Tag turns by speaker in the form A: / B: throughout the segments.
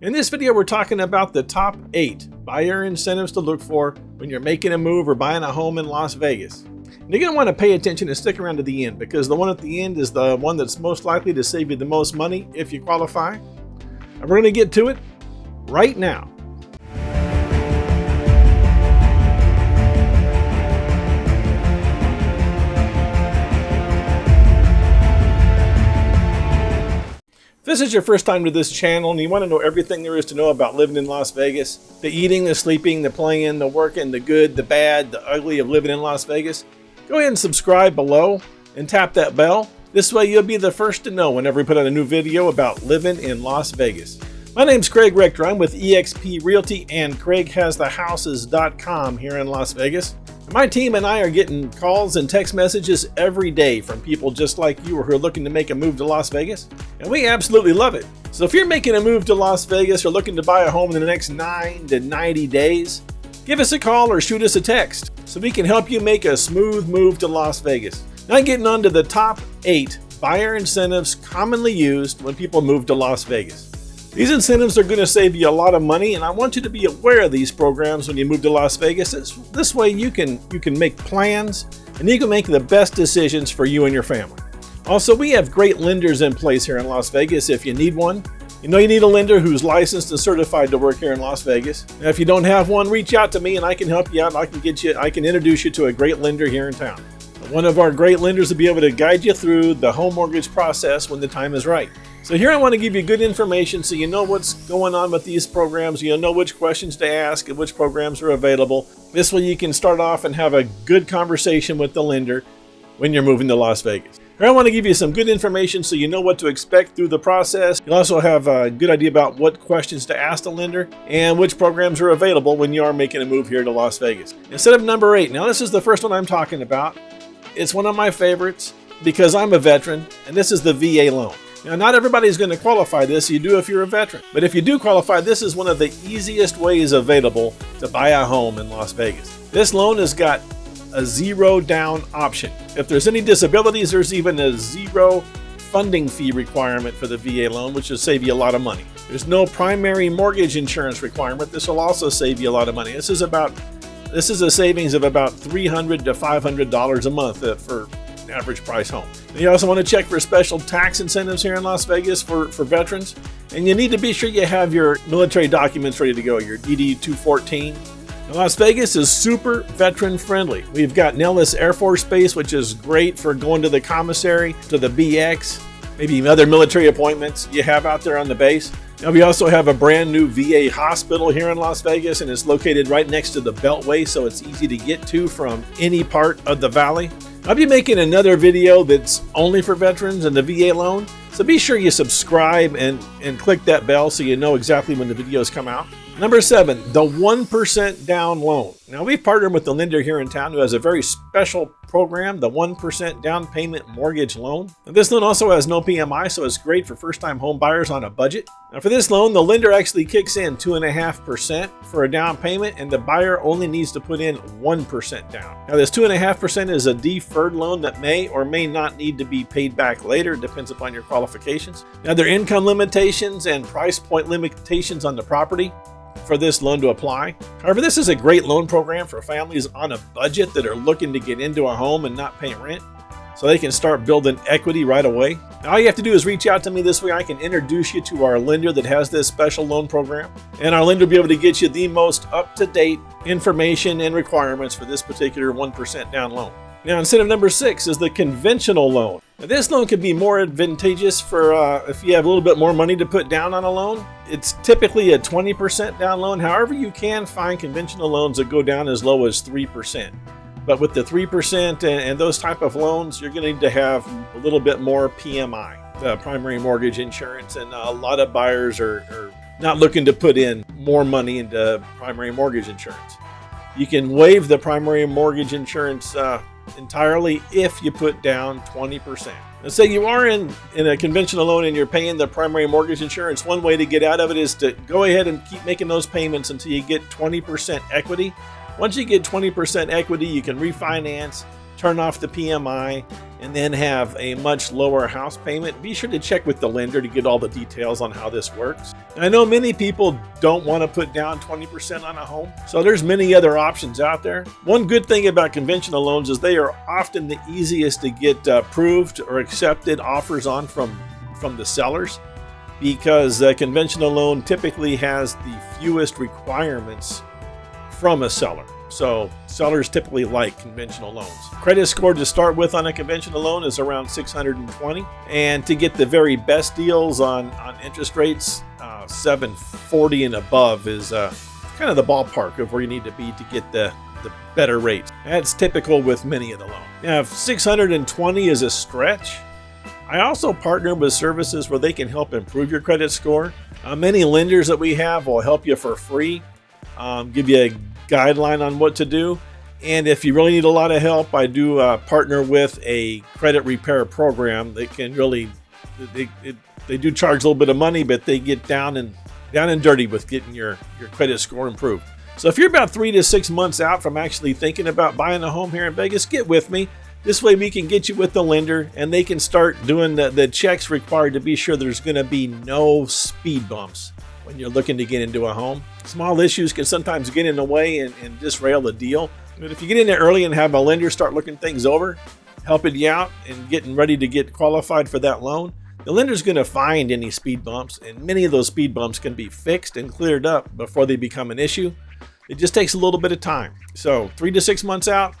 A: In this video, we're talking about the top 8 buyer incentives to look for when you're making a move or buying a home in Las Vegas. And you're going to want to pay attention and stick around to the end, because the one at the end is the one that's most likely to save you the most money if you qualify. And we're going to get to it right now. If this is your first time to this channel and you want to know everything there is to know about living in Las Vegas, the eating, the sleeping, the playing, the working, the good, the bad, the ugly of living in Las Vegas, go ahead and subscribe below and tap that bell. This way you'll be the first to know whenever we put out a new video about living in Las Vegas. My name's Craig Richter. I'm with eXp Realty and CraigHasTheHouses.com here in Las Vegas. My team and I are getting calls and text messages every day from people just like you who are looking to make a move to Las Vegas, and we absolutely love it. So if you're making a move to Las Vegas or looking to buy a home in the next 9 to 90 days, give us a call or shoot us a text so we can help you make a smooth move to Las Vegas. Now getting on to the top 8 buyer incentives commonly used when people move to Las Vegas. These incentives are going to save you a lot of money, and I want you to be aware of these programs when you move to Las Vegas. This way you can make plans and you can make the best decisions for you and your family. Also, we have great lenders in place here in Las Vegas if you need one. You know you need a lender who's licensed and certified to work here in Las Vegas. Now, if you don't have one, reach out to me and I can help you out. I can introduce you to a great lender here in town. One of our great lenders will be able to guide you through the home mortgage process when the time is right. So here I want to give you good information so you know what's going on with these programs, you'll know which questions to ask and which programs are available. This way you can start off and have a good conversation with the lender when you're moving to Las Vegas. Here I want to give you some good information so you know what to expect through the process. You'll also have a good idea about what questions to ask the lender and which programs are available when you are making a move here to Las Vegas. Instead of number 8, now this is the first one I'm talking about. It's one of my favorites because I'm a veteran, and this is the VA loan. Now, not everybody's going to qualify this. You do if you're a veteran. But if you do qualify, this is one of the easiest ways available to buy a home in Las Vegas. This loan has got a 0 down option. If there's any disabilities, there's even a 0 funding fee requirement for the VA loan, which will save you a lot of money. There's no primary mortgage insurance requirement. This will also save you a lot of money. This is a savings of about $300 to $500 a month for an average price home. And you also want to check for special tax incentives here in Las Vegas for veterans. And you need to be sure you have your military documents ready to go, your DD-214. Now, Las Vegas is super veteran friendly. We've got Nellis Air Force Base, which is great for going to the commissary, to the BX, maybe other military appointments you have out there on the base. Now, we also have a brand new VA hospital here in Las Vegas, and it's located right next to the Beltway, so it's easy to get to from any part of the valley. I'll be making another video that's only for veterans and the VA loan, so be sure you subscribe and click that bell so you know exactly when the videos come out. Number 7, the 1% down loan. Now, we've partnered with the lender here in town who has a very special program, the 1% down payment mortgage loan. Now, this loan also has no PMI, so it's great for first-time home buyers on a budget. Now, for this loan, the lender actually kicks in 2.5% for a down payment, and the buyer only needs to put in 1% down. Now, this 2.5% is a deferred loan that may or may not need to be paid back later. It depends upon your qualifications. Now, there are income limitations and price point limitations on the property for this loan to apply. However, this is a great loan program for families on a budget that are looking to get into a home and not pay rent, so they can start building equity right away. Now, all you have to do is reach out to me. This way I can introduce you to our lender that has this special loan program, and our lender will be able to get you the most up-to-date information and requirements for this particular 1% down loan. Now, incentive number 6 is the conventional loan. Now, this loan could be more advantageous for if you have a little bit more money to put down on a loan. It's typically a 20% down loan. However, you can find conventional loans that go down as low as 3%. But with the 3% and those type of loans, you're going to need to have a little bit more PMI, primary mortgage insurance, and a lot of buyers are not looking to put in more money into primary mortgage insurance. You can waive the primary mortgage insurance entirely if you put down 20%. Let's say you are in a conventional loan and you're paying the primary mortgage insurance. One way to get out of it is to go ahead and keep making those payments until you get 20% equity. Once you get 20% equity, you can refinance turn off the PMI, and then have a much lower house payment, be sure to check with the lender to get all the details on how this works. I know many people don't want to put down 20% on a home, so there's many other options out there. One good thing about conventional loans is they are often the easiest to get approved or accepted offers on from the sellers, because a conventional loan typically has the fewest requirements from a seller. So sellers typically like conventional loans. Credit score to start with on a conventional loan is around 620. And to get the very best deals on interest rates, 740 and above is kind of the ballpark of where you need to be to get the better rates. That's typical with many of the loans. Now, if 620 is a stretch, I also partner with services where they can help improve your credit score. Many lenders that we have will help you for free, give you a guideline on what to do. And if you really need a lot of help, I do partner with a credit repair program that can really, they do charge a little bit of money, but they get down and dirty with getting your credit score improved. So if you're about 3 to 6 months out from actually thinking about buying a home here in Vegas, get with me. This way we can get you with the lender and they can start doing the checks required to be sure there's going to be no speed bumps when you're looking to get into a home. Small issues can sometimes get in the way and disrail the deal. But if you get in there early and have a lender start looking things over, helping you out and getting ready to get qualified for that loan, the lender's going to find any speed bumps, and many of those speed bumps can be fixed and cleared up before they become an issue. It just takes a little bit of time. So 3 to 6 months out,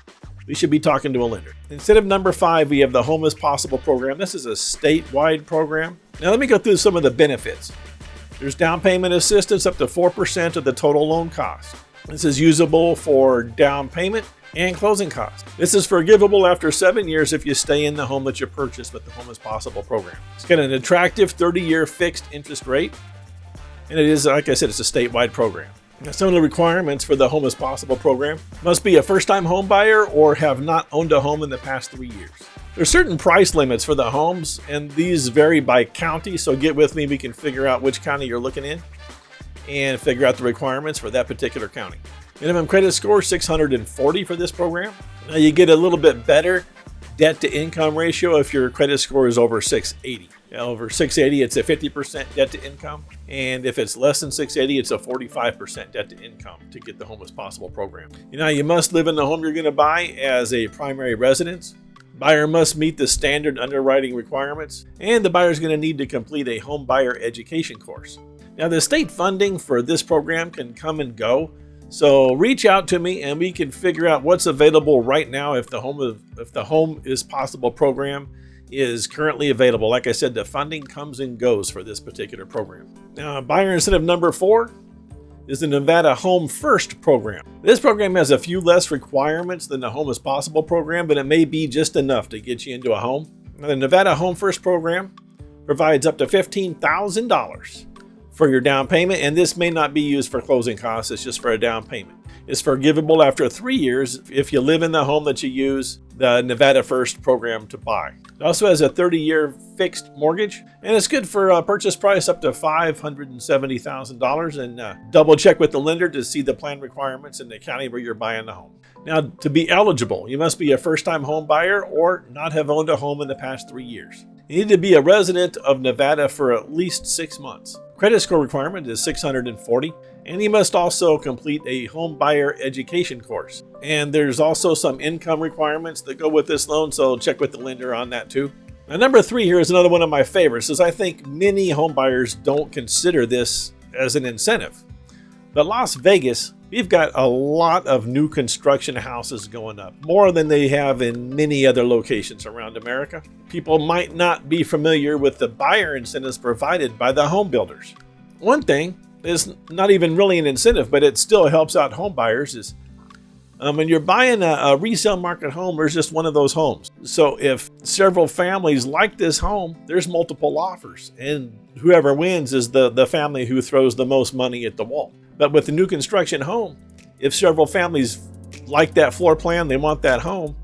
A: we should be talking to a lender. Instead of number 5, we have the Home is Possible program. This is a statewide program. Now let me go through some of the benefits. There's down payment assistance up to 4% of the total loan cost. This is usable for down payment and closing costs. This is forgivable after 7 years if you stay in the home that you purchased with the Home is Possible program. It's got an attractive 30-year fixed interest rate, and it is, like I said, it's a statewide program. Now, some of the requirements for the Home is Possible program: must be a first-time home buyer or have not owned a home in the past 3 years. There's certain price limits for the homes, and these vary by county, so get with me. We can figure out which county you're looking in and figure out the requirements for that particular county. Minimum credit score 640 for this program. Now you get a little bit better debt to income ratio if your credit score is over 680. Over 680, it's a 50% debt to income. And if it's less than 680, it's a 45% debt to income to get the Home is Possible program. You must live in the home you're going to buy as a primary residence. Buyer must meet the standard underwriting requirements, and the buyer is going to need to complete a home buyer education course. Now, the state funding for this program can come and go, so reach out to me and we can figure out what's available right now if the Home is Possible program is currently available. Like I said, the funding comes and goes for this particular program. Now, buyer incentive number 4 is the Nevada Home First program. This program has a few less requirements than the Home is Possible program, but it may be just enough to get you into a home. Now, the Nevada Home First program provides up to $15,000 for your down payment, and this may not be used for closing costs. It's just for a down payment. It's forgivable after 3 years if you live in the home that you use the Nevada First program to buy. It also has a 30-year fixed mortgage, and it's good for a purchase price up to $570,000, and double check with the lender to see the plan requirements in the county where you're buying the home. Now, to be eligible, you must be a first-time home buyer or not have owned a home in the past 3 years. You need to be a resident of Nevada for at least 6 months. Credit score requirement is 640, and you must also complete a home buyer education course. And there's also some income requirements that go with this loan, so check with the lender on that too. Now, number 3 here is another one of my favorites, as I think many home buyers don't consider this as an incentive. But Las Vegas, we've got a lot of new construction houses going up, more than they have in many other locations around America. People might not be familiar with the buyer incentives provided by the home builders. One thing is not even really an incentive, but it still helps out home buyers, is when you're buying a resale market home, there's just one of those homes. So if several families like this home, there's multiple offers, and whoever wins is the family who throws the most money at the wall. But with the new construction home, if several families like that floor plan, they want that home,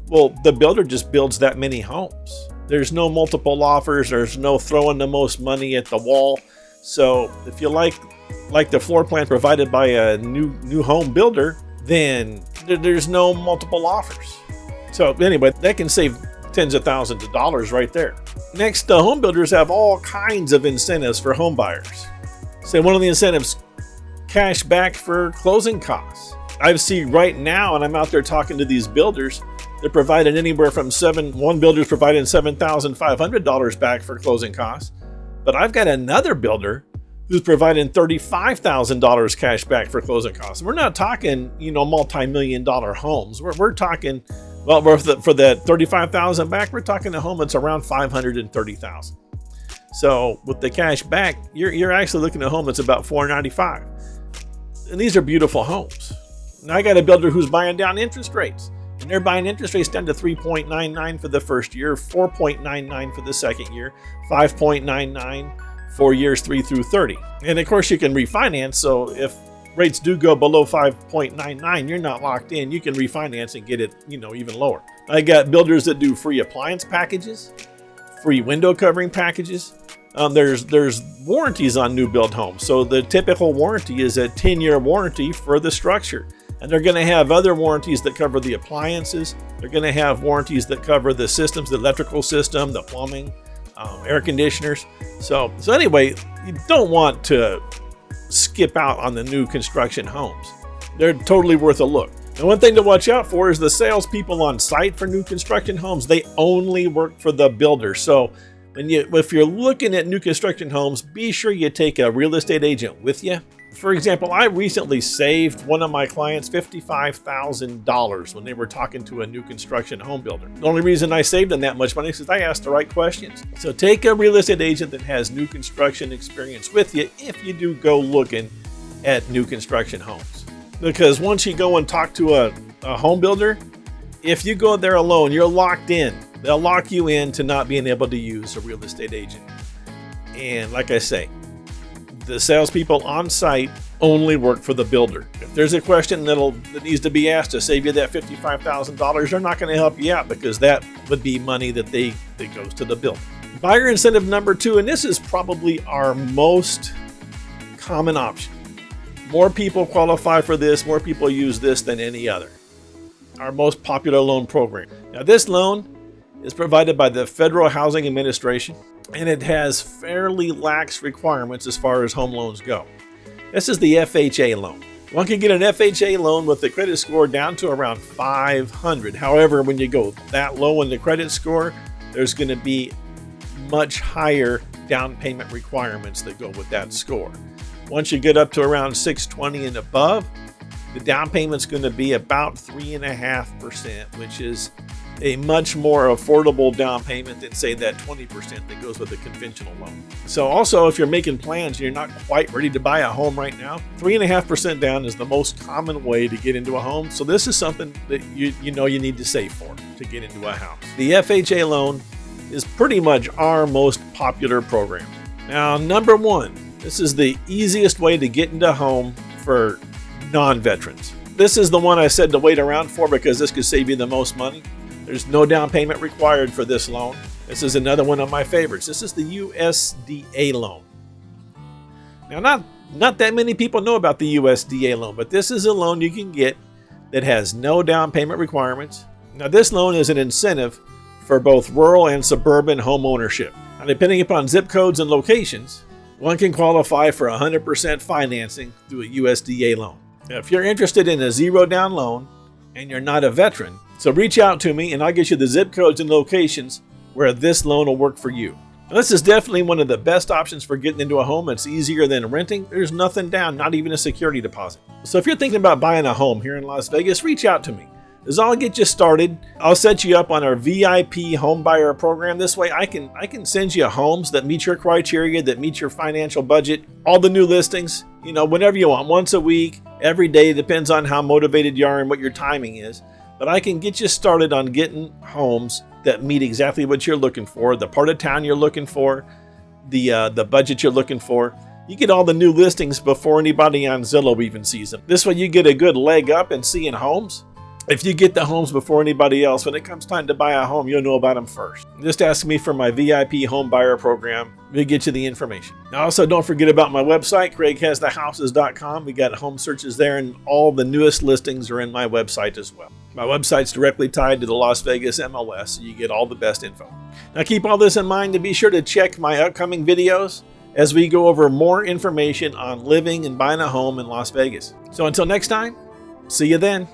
A: well, the builder just builds that many homes. There's no multiple offers. There's no throwing the most money at the wall. So if you like the floor plan provided by a new home builder, then there's no multiple offers. So anyway, that can save tens of thousands of dollars right there. Next, the home builders have all kinds of incentives for home buyers. So one of the incentives, cash back for closing costs. I see right now, and I'm out there talking to these builders, they're providing anywhere from one builder's providing $7,500 back for closing costs. But I've got another builder who's providing $35,000 cash back for closing costs. We're not talking, multi-million dollar homes. We're talking, well, for that $35,000 back, we're talking a home that's around $530,000. So with the cash back, you're actually looking at a home that's about $495,000. And these are beautiful homes. Now I got a builder who's buying down interest rates. And they're buying interest rates down to 3.99 for the first year, 4.99 for the second year, 5.99 for years 3 through 30. And of course you can refinance. So if rates do go below 5.99, you're not locked in. You can refinance and get it, even lower. I got builders that do free appliance packages, free window covering packages. There's warranties on new build homes. So the typical warranty is a 10-year warranty for the structure. And they're going to have other warranties that cover the appliances. They're going to have warranties that cover the systems, the electrical system, the plumbing, air conditioners. So anyway, you don't want to skip out on the new construction homes. They're totally worth a look. And one thing to watch out for is the salespeople on site for new construction homes. They only work for the builder. So if you're looking at new construction homes, be sure you take a real estate agent with you. For example, I recently saved one of my clients $55,000 when they were talking to a new construction home builder. The only reason I saved them that much money is because I asked the right questions. So take a real estate agent that has new construction experience with you if you do go looking at new construction homes. Because once you go and talk to a home builder, if you go there alone, you're locked in. They'll lock you in to not being able to use a real estate agent. And like I say, the salespeople on site only work for the builder. If there's a question that needs to be asked to save you that $55,000, they're not going to help you out because that would be money that goes to the builder. Buyer incentive number 2, and this is probably our most common option. More people qualify for this, more people use this than any other. Our most popular loan program. Now this loan is provided by the Federal Housing Administration, and it has fairly lax requirements as far as home loans go. This is the FHA loan. One can get an FHA loan with the credit score down to around 500. However, when you go that low in the credit score, there's going to be much higher down payment requirements that go with that score. Once you get up to around 620 and above, the down payment's going to be about 3.5%, which is a much more affordable down payment than say that 20% that goes with a conventional loan. So also, if you're making plans and you're not quite ready to buy a home right now, 3.5% down is the most common way to get into a home. So this is something that you need to save for to get into a house. The FHA loan is pretty much our most popular program. Now, number 1, this is the easiest way to get into a home for non-veterans. This is the one I said to wait around for because this could save you the most money. There's no down payment required for this loan. This is another one of my favorites. This is the USDA loan. Now, not that many people know about the USDA loan, but this is a loan you can get that has no down payment requirements. Now, this loan is an incentive for both rural and suburban home ownership. Now, depending upon zip codes and locations, one can qualify for 100% financing through a USDA loan. Now, if you're interested in a zero down loan and you're not a veteran, so reach out to me and I'll get you the zip codes and locations where this loan will work for you. Now, this is definitely one of the best options for getting into a home. It's easier than renting. There's nothing down, not even a security deposit. So if you're thinking about buying a home here in Las Vegas, reach out to me. This I'll get you started. I'll set you up on our VIP home buyer program. This way I can send you homes that meet your criteria, that meet your financial budget, all the new listings, whenever you want, once a week, every day, depends on how motivated you are and what your timing is. But I can get you started on getting homes that meet exactly what you're looking for, the part of town you're looking for, the budget you're looking for. You get all the new listings before anybody on Zillow even sees them. This way you get a good leg up in seeing homes. If you get the homes before anybody else, when it comes time to buy a home, you'll know about them first. Just ask me for my VIP home buyer program. We'll get you the information. Now, also, don't forget about my website, CraigHasTheHouses.com. We got home searches there, and all the newest listings are in my website as well. My website's directly tied to the Las Vegas MLS, so you get all the best info. Now, keep all this in mind and be sure to check my upcoming videos as we go over more information on living and buying a home in Las Vegas. So until next time, see you then.